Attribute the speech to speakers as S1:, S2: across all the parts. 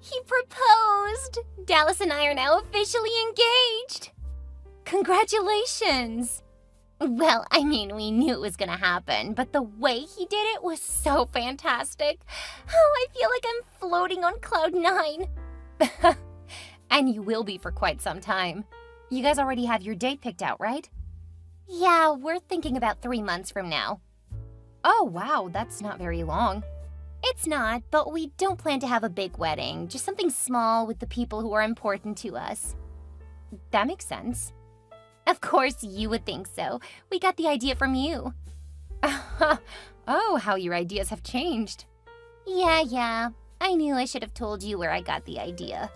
S1: He proposed! Dallas and I are now officially engaged! Congratulations! Well, I mean, we knew it was gonna happen, but the way he did it was so fantastic. Oh, I feel like I'm floating on cloud 9. And you will be for quite some time. You guys already have your date picked out, right? Yeah, we're thinking about 3 months from now. Oh, wow, that's not very long. It's not, but we don't plan to have a big wedding, just something small with the people who are important to us. That makes sense. Of course you would think so. We got the idea from you. Oh, how your ideas have changed. Yeah. I knew I should have told you where I got the idea.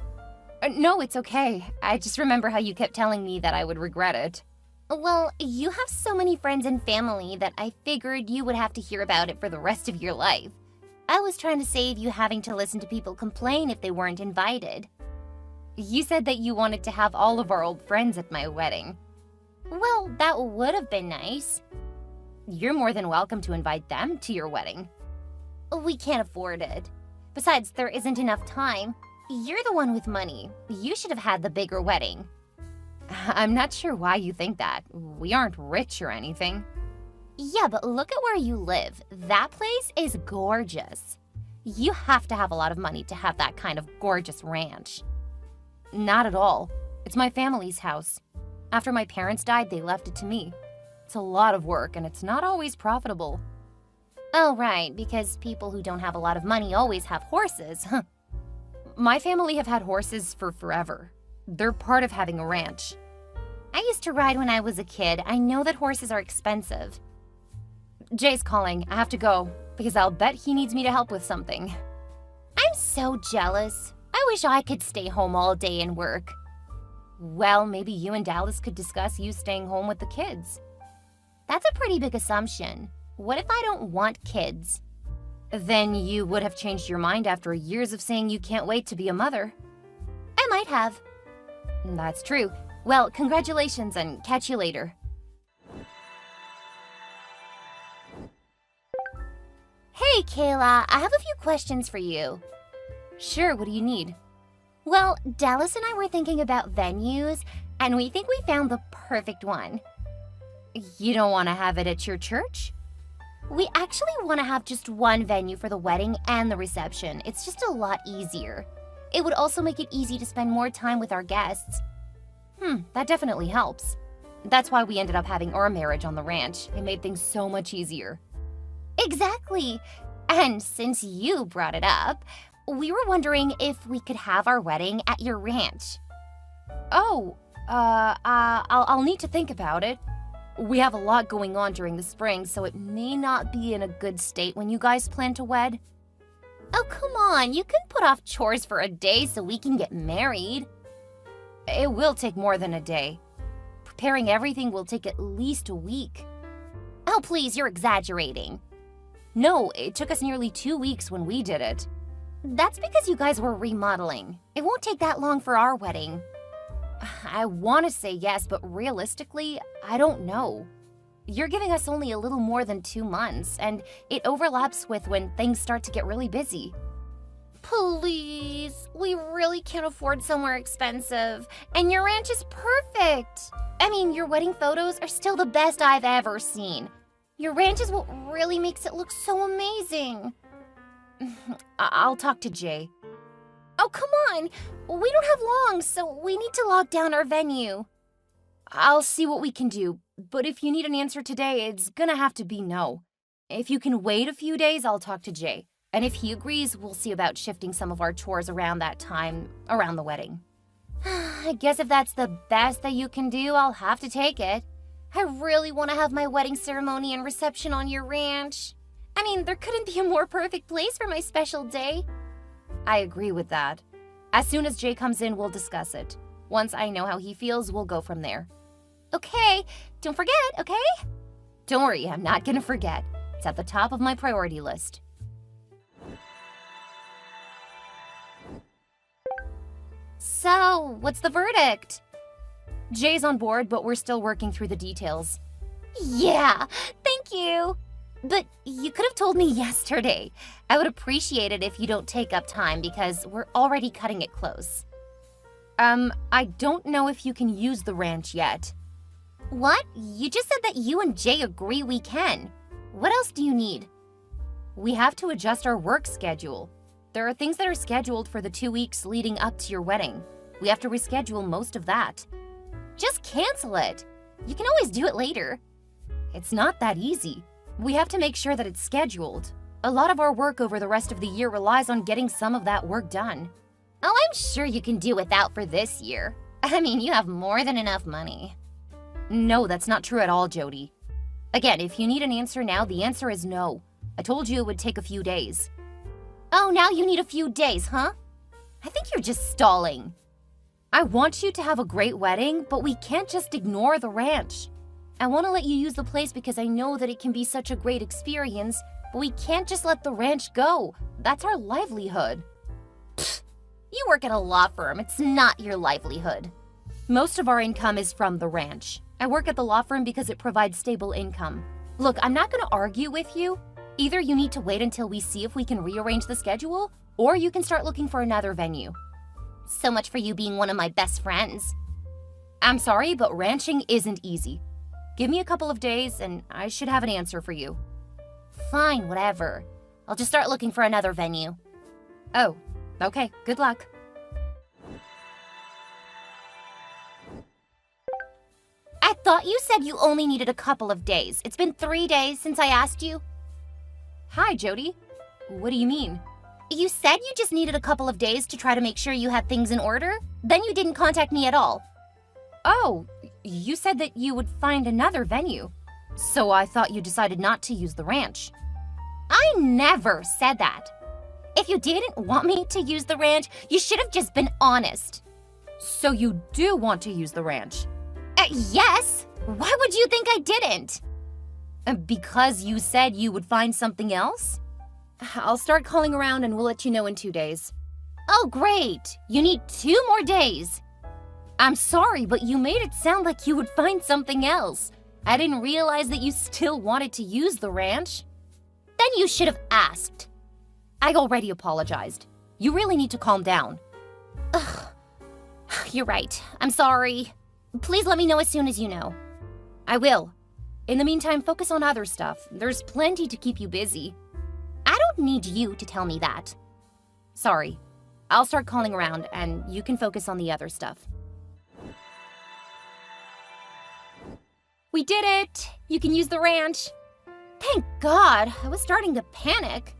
S1: No, it's okay. I just remember how you kept telling me that I would regret it. Well, you have so many friends and family that I figured you would have to hear about it for the rest of your life. I was trying to save you having to listen to people complain if they weren't invited. You said that you wanted to have all of our old friends at my wedding. Well, that would have been nice. You're more than welcome to invite them to your wedding. We can't afford it. Besides, there isn't enough time. You're the one with money. You should have had the bigger wedding. I'm not sure why you think that. We aren't rich or anything. Yeah, but look at where you live. That place is gorgeous. You have to have a lot of money to have that kind of gorgeous ranch. Not at all. It's my family's house. After my parents died, they left it to me. It's a lot of work, and it's not always profitable. Oh, right, because people who don't have a lot of money always have horses. My family have had horses for forever. They're part of having a ranch. I used to ride when I was a kid. I know that horses are expensive. Jay's calling. I have to go, because I'll bet he needs me to help with something. I'm so jealous. I wish I could stay home all day and work. Well, maybe you and Dallas could discuss you staying home with the kids. That's a pretty big assumption. What if I don't want kids? Then you would have changed your mind after years of saying you can't wait to be a mother. I might have. That's true. Well, congratulations and catch you later. Hey, Kayla, I have a few questions for you. Sure, what do you need? Well, Dallas and I were thinking about venues, and we think we found the perfect one. You don't want to have it at your church? We actually want to have just one venue for the wedding and the reception. It's just a lot easier. It would also make it easy to spend more time with our guests. That definitely helps. That's why we ended up having our marriage on the ranch. It made things so much easier. Exactly. And since you brought it up, we were wondering if we could have our wedding at your ranch. Oh, I'll need to think about it. We have a lot going on during the spring, so it may not be in a good state when you guys plan to wed. Oh, come on. You can put off chores for a day so we can get married. It will take more than a day. Preparing everything will take at least a week. Oh, please, you're exaggerating. No, it took us nearly 2 weeks when we did it. That's because you guys were remodeling. It won't take that long for our wedding. I want to say yes, but realistically, I don't know. You're giving us only a little more than 2 months, and it overlaps with when things start to get really busy. Please, we really can't afford somewhere expensive, and your ranch is perfect. I mean, your wedding photos are still the best I've ever seen. Your ranch is what really makes it look so amazing. I'll talk to Jay. Oh, come on. We don't have long, so we need to lock down our venue. I'll see what we can do, but if you need an answer today, it's gonna have to be no. If you can wait a few days, I'll talk to Jay. And if he agrees, we'll see about shifting some of our chores around that time, around the wedding. I guess if that's the best that you can do, I'll have to take it. I really want to have my wedding ceremony and reception on your ranch. I mean, there couldn't be a more perfect place for my special day. I agree with that. As soon as Jay comes in, we'll discuss it. Once I know how he feels, we'll go from there. Okay, don't forget, okay? Don't worry, I'm not gonna forget. It's at the top of my priority list. So, what's the verdict? Jay's on board, but we're still working through the details. Yeah, thank you. But you could have told me yesterday. I would appreciate it if you don't take up time because we're already cutting it close.
S2: I don't know if you can use the ranch yet.
S1: What? You just said that you and Jay agree we can. What else do you need?
S2: We have to adjust our work schedule. There are things that are scheduled for the 2 weeks leading up to your wedding. We have to reschedule most of that.
S1: Just cancel it. You can always do it later.
S2: It's not that easy. We have to make sure that it's scheduled. A lot of our work over the rest of the year relies on getting some of that work done.
S1: Oh, I'm sure you can do without for this year. I mean, you have more than enough money.
S2: No, that's not true at all, Jody. Again, if you need an answer now, the answer is no. I told you it would take a few days.
S1: Oh, now you need a few days, huh? I think you're just stalling.
S2: I want you to have a great wedding, but we can't just ignore the ranch. I want to let you use the place because I know that it can be such a great experience, but we can't just let the ranch go. That's our livelihood.
S1: You work at a law firm. It's not your livelihood.
S2: Most of our income is from the ranch. I work at the law firm because it provides stable income. Look, I'm not going to argue with you. Either you need to wait until we see if we can rearrange the schedule, or you can start looking for another venue.
S1: So much for you being one of my best friends.
S2: I'm sorry, but ranching isn't easy. Give me a couple of days and I should have an answer for you.
S1: Fine, whatever. I'll just start looking for another venue.
S2: Oh, okay. Good luck.
S1: I thought you said you only needed a couple of days. It's been 3 days since I asked you.
S2: Hi, Jody. What do you mean?
S1: You said you just needed a couple of days to try to make sure you had things in order. Then you didn't contact me at all.
S2: Oh, you said that you would find another venue. So I thought you decided not to use the ranch.
S1: I never said that. If you didn't want me to use the ranch, you should have just been honest.
S2: So you do want to use the ranch?
S1: Yes. Why would you think I didn't?
S2: Because you said you would find something else? I'll start calling around and we'll let you know in 2 days.
S1: Oh, great. You need 2 more days.
S2: I'm sorry, but you made it sound like you would find something else. I didn't realize that you still wanted to use the ranch.
S1: Then you should have asked.
S2: I already apologized. You really need to calm down.
S1: Ugh. You're right. I'm sorry. Please let me know as soon as you know.
S2: I will. In the meantime, focus on other stuff. There's plenty to keep you busy.
S1: I don't need you to tell me that.
S2: Sorry. I'll start calling around and you can focus on the other stuff.
S1: We did it! You can use the ranch. Thank God! I was starting to panic.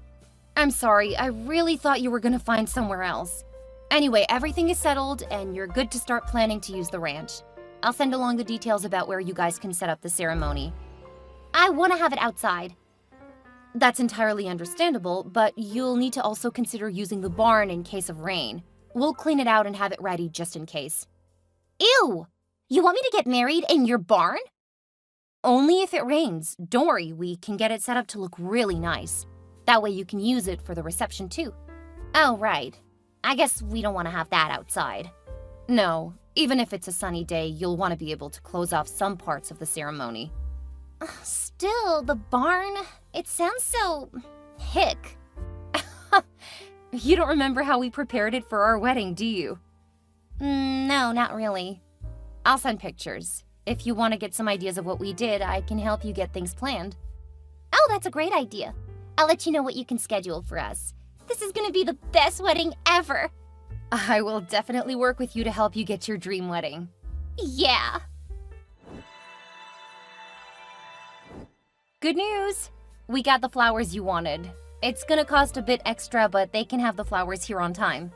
S2: I'm sorry, I really thought you were gonna find somewhere else. Anyway, everything is settled and you're good to start planning to use the ranch. I'll send along the details about where you guys can set up the ceremony.
S1: I want to have it outside.
S2: That's entirely understandable, but you'll need to also consider using the barn in case of rain. We'll clean it out and have it ready just in case.
S1: Ew! You want me to get married in your barn?
S2: Only if it rains. Don't worry, we can get it set up to look really nice. That way you can use it for the reception too.
S1: Oh, right. I guess we don't want to have that outside.
S2: No, even if it's a sunny day, you'll want to be able to close off some parts of the ceremony.
S1: Still, the barn, it sounds so hick.
S2: You don't remember how we prepared it for our wedding, do you?
S1: No, not really.
S2: I'll send pictures. If you want to get some ideas of what we did, I can help you get things planned.
S1: Oh, that's a great idea. I'll let you know what you can schedule for us. This is going to be the best wedding ever.
S2: I will definitely work with you to help you get your dream wedding.
S1: Yeah.
S2: Good news! We got the flowers you wanted. It's gonna cost a bit extra, but they can have the flowers here on time.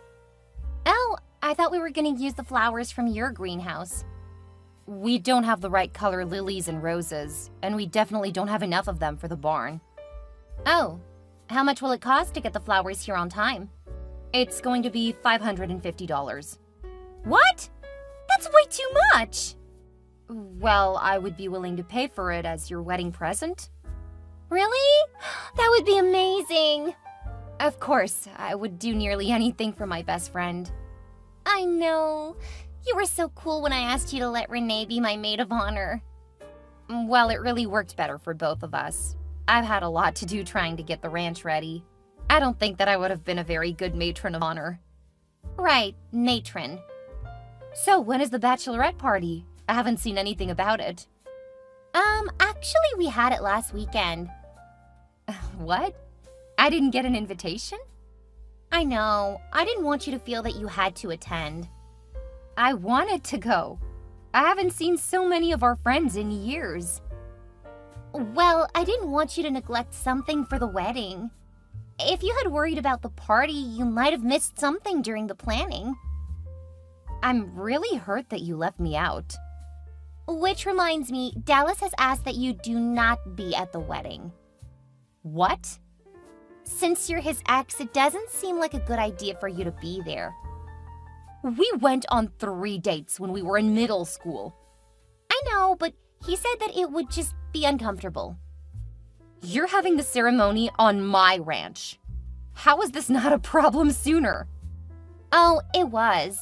S1: Oh, I thought we were going to use the flowers from your greenhouse.
S2: We don't have the right color lilies and roses, and we definitely don't have enough of them for the barn.
S1: Oh, how much will it cost to get the flowers here on time?
S2: It's going to be $550.
S1: What? That's way too much!
S2: Well, I would be willing to pay for it as your wedding present.
S1: Really? That would be amazing!
S2: Of course, I would do nearly anything for my best friend.
S1: I know. You were so cool when I asked you to let Renee be my maid of honor.
S2: Well, it really worked better for both of us. I've had a lot to do trying to get the ranch ready. I don't think that I would have been a very good matron of honor.
S1: Right, matron.
S2: So when is the bachelorette party? I haven't seen anything about it.
S1: Actually we had it last weekend.
S2: What? I didn't get an invitation?
S1: I know. I didn't want you to feel that you had to attend.
S2: I wanted to go. I haven't seen so many of our friends in years.
S1: Well, I didn't want you to neglect something for the wedding. If you had worried about the party, you might have missed something during the planning.
S2: I'm really hurt that you left me out.
S1: Which reminds me, Dallas has asked that you do not be at the wedding.
S2: What?
S1: Since you're his ex, it doesn't seem like a good idea for you to be there.
S2: We went on 3 dates when we were in middle school.
S1: I know, but he said that it would just be uncomfortable.
S2: You're having the ceremony on my ranch. How is this not a problem sooner?
S1: Oh, it was.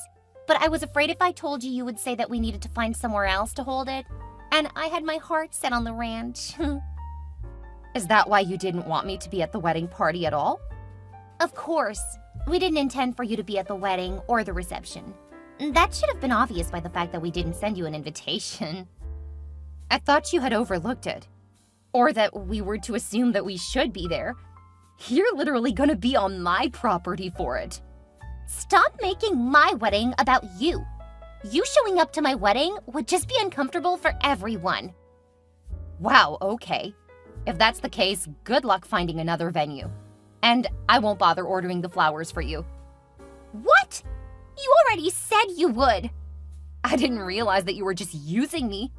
S1: But I was afraid if I told you, you would say that we needed to find somewhere else to hold it. And I had my heart set on the ranch.
S2: Is that why you didn't want me to be at the wedding party at all?
S1: Of course. We didn't intend for you to be at the wedding or the reception. That should have been obvious by the fact that we didn't send you an invitation.
S2: I thought you had overlooked it. Or that we were to assume that we should be there. You're literally gonna be on my property for it.
S1: Stop making my wedding about you. You showing up to my wedding would just be uncomfortable for everyone.
S2: Wow, okay. If that's the case, good luck finding another venue. And I won't bother ordering the flowers for you.
S1: What? You already said you would.
S2: I didn't realize that you were just using me.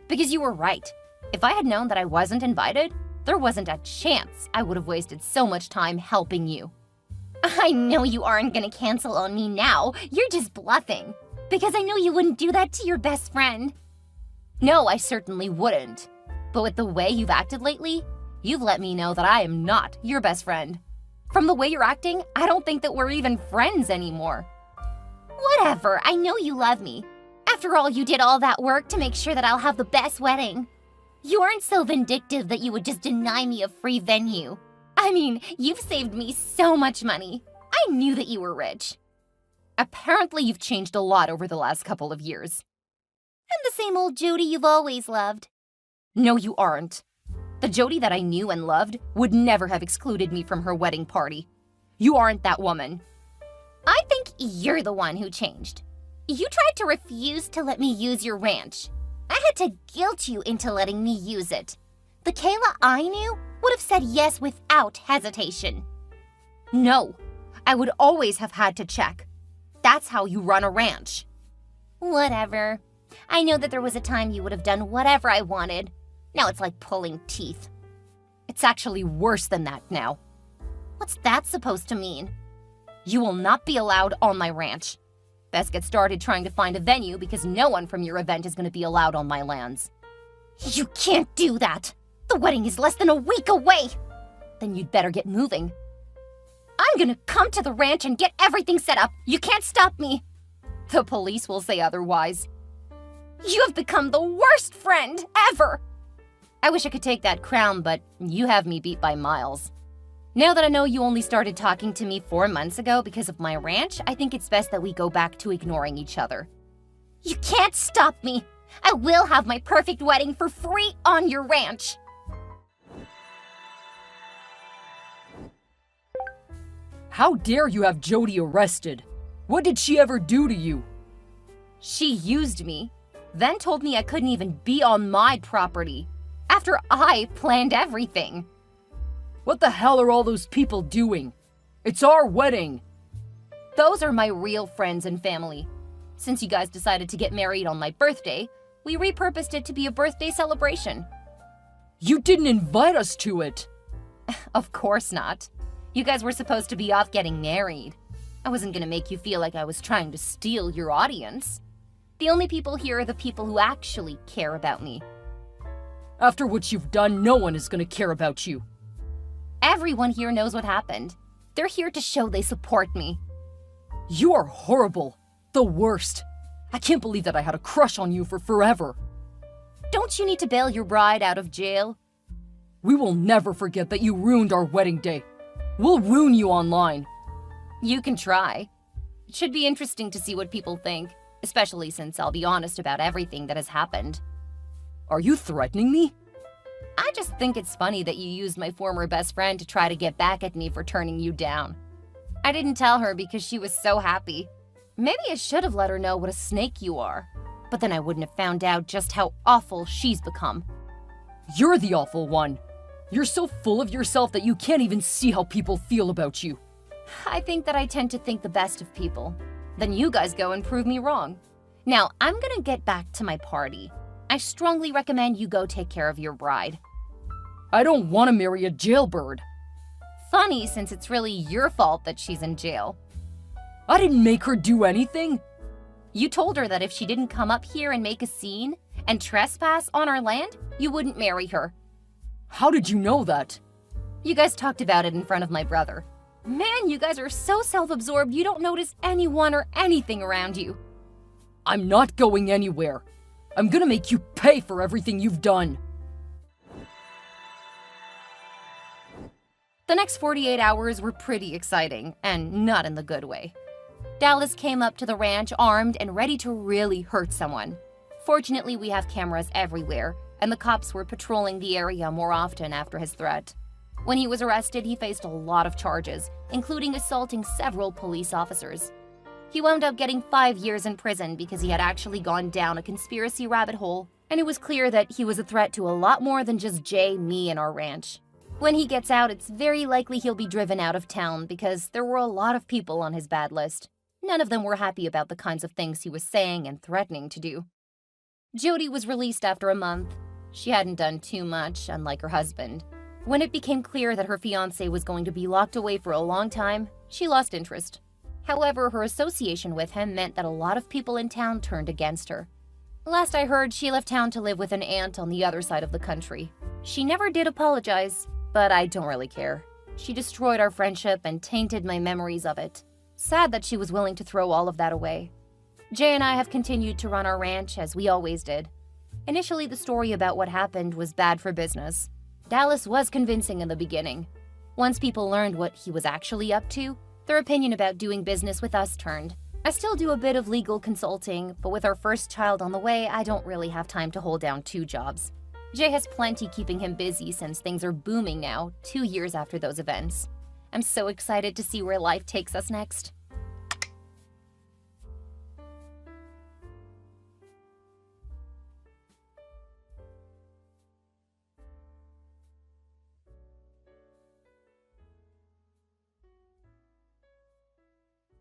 S2: Because you were right. If I had known that I wasn't invited, there wasn't a chance I would have wasted so much time helping you.
S1: I know you aren't gonna cancel on me now. You're just bluffing. Because I know you wouldn't do that to your best friend.
S2: No, I certainly wouldn't. But with the way you've acted lately, you've let me know that I am not your best friend. From the way you're acting, I don't think that we're even friends anymore.
S1: Whatever, I know you love me. After all, you did all that work to make sure that I'll have the best wedding. You aren't so vindictive that you would just deny me a free venue. I mean, you've saved me so much money. I knew that you were rich.
S2: Apparently you've changed a lot over the last couple of years.
S1: I'm the same old Jody you've always loved.
S2: No, you aren't. The Jody that I knew and loved would never have excluded me from her wedding party. You aren't that woman.
S1: I think you're the one who changed. You tried to refuse to let me use your ranch. I had to guilt you into letting me use it. The Kayla I knew would have said yes without hesitation.
S2: No, I would always have had to check. That's how you run a ranch.
S1: Whatever. I know that there was a time you would have done whatever I wanted. Now it's like pulling teeth.
S2: It's actually worse than that now.
S1: What's that supposed to mean?
S2: You will not be allowed on my ranch. Best get started trying to find a venue because no one from your event is going to be allowed on my lands.
S1: You can't do that. The wedding is less than a week away.
S2: Then you'd better get moving.
S1: I'm gonna come to the ranch and get everything set up. You can't stop me.
S2: The police will say otherwise.
S1: You have become the worst friend ever.
S2: I wish I could take that crown, but you have me beat by miles. Now that I know you only started talking to me 4 months ago because of my ranch, I think it's best that we go back to ignoring each other.
S1: You can't stop me. I will have my perfect wedding for free on your ranch.
S3: How dare you have Jody arrested? What did she ever do to you?
S2: She used me, then told me I couldn't even be on my property, after I planned everything.
S3: What the hell are all those people doing? It's our wedding.
S2: Those are my real friends and family. Since you guys decided to get married on my birthday, we repurposed it to be a birthday celebration.
S3: You didn't invite us to it.
S2: Of course not. You guys were supposed to be off getting married. I wasn't gonna make you feel like I was trying to steal your audience. The only people here are the people who actually care about me.
S3: After what you've done, no one is gonna care about you.
S2: Everyone here knows what happened. They're here to show they support me.
S3: You are horrible. The worst. I can't believe that I had a crush on you for forever.
S2: Don't you need to bail your bride out of jail?
S3: We will never forget that you ruined our wedding day. We'll ruin you online.
S2: You can try. It should be interesting to see what people think, especially since I'll be honest about everything that has happened.
S3: Are you threatening me?
S2: I just think it's funny that you used my former best friend to try to get back at me for turning you down. I didn't tell her because she was so happy. Maybe I should have let her know what a snake you are, but then I wouldn't have found out just how awful she's become.
S3: You're the awful one. You're so full of yourself that you can't even see how people feel about you.
S2: I think that I tend to think the best of people. Then you guys go and prove me wrong. Now, I'm gonna get back to my party. I strongly recommend you go take care of your bride.
S3: I don't want to marry a jailbird.
S2: Funny, since it's really your fault that she's in jail.
S3: I didn't make her do anything.
S2: You told her that if she didn't come up here and make a scene and trespass on our land, you wouldn't marry her.
S3: How did you know that?
S2: You guys talked about it in front of my brother. Man, you guys are so self-absorbed you don't notice anyone or anything around you.
S3: I'm not going anywhere. I'm gonna make you pay for everything you've done.
S2: The next 48 hours were pretty exciting, and not in the good way. Dallas came up to the ranch armed and ready to really hurt someone. Fortunately, we have cameras everywhere, and the cops were patrolling the area more often after his threat. When he was arrested, he faced a lot of charges, including assaulting several police officers. He wound up getting 5 years in prison because he had actually gone down a conspiracy rabbit hole, and it was clear that he was a threat to a lot more than just Jay, me, and our ranch. When he gets out, it's very likely he'll be driven out of town because there were a lot of people on his bad list. None of them were happy about the kinds of things he was saying and threatening to do. Jody was released after a month. She hadn't done too much, unlike her husband. When it became clear that her fiancé was going to be locked away for a long time, she lost interest. However, her association with him meant that a lot of people in town turned against her. Last I heard, she left town to live with an aunt on the other side of the country. She never did apologize, but I don't really care. She destroyed our friendship and tainted my memories of it. Sad that she was willing to throw all of that away. Jay and I have continued to run our ranch as we always did. Initially, the story about what happened was bad for business. Dallas was convincing in the beginning. Once people learned what he was actually up to, their opinion about doing business with us turned. I still do a bit of legal consulting, but with our first child on the way, I don't really have time to hold down 2 jobs. Jay has plenty keeping him busy since things are booming now, 2 years after those events. I'm so excited to see where life takes us next.